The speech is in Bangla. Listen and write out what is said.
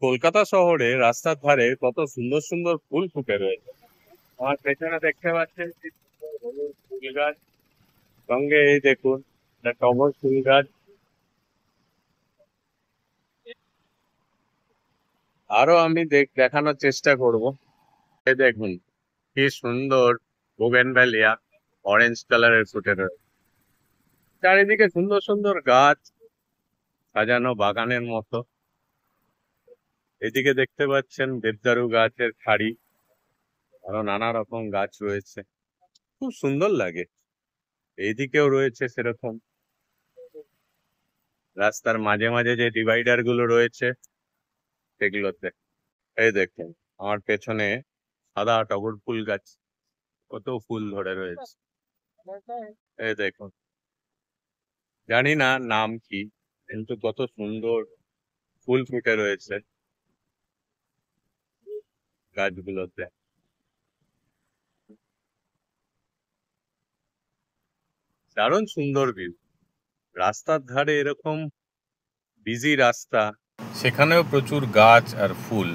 কলকাতা শহরে রাস্তার ধারে কত সুন্দর সুন্দর ফুল ফুটে রয়েছে। আমার পেছনে দেখতে পাচ্ছেন কি সুন্দর হলুদ ফুল গাছ, সঙ্গে এই দেখুন একটা টগর ফুল গাছ। আরো আমি দেখানোর চেষ্টা করব। এই দেখুন কি সুন্দর বোগেনভ্যালিয়া অরেঞ্জ কালারের ফুটে রয়েছে। চারিদিকে সুন্দর সুন্দর গাছ, সাজানো বাগানের মতো। এদিকে দেখতে পাচ্ছেন দেবদারু গাছের সারি, আরো নানা রকম গাছ রয়েছে, খুব সুন্দর লাগে। এইদিকেও রয়েছে সেরকম। রাস্তার মাঝে মাঝে যে ডিভাইডার গুলো রয়েছে সেগুলোতে এই দেখুন আমার পেছনে সাদা টগর ফুল গাছ, কত ফুল ধরে রয়েছে। এই দেখুন, জানি না নাম কি, কিন্তু কত সুন্দর ফুল ফুটে রয়েছে গাছগুলোতে। দারুণ সুন্দর ভিউ। রাস্তার ধারে এরকম বিজি রাস্তা, সেখানেও প্রচুর গাছ আর ফুল।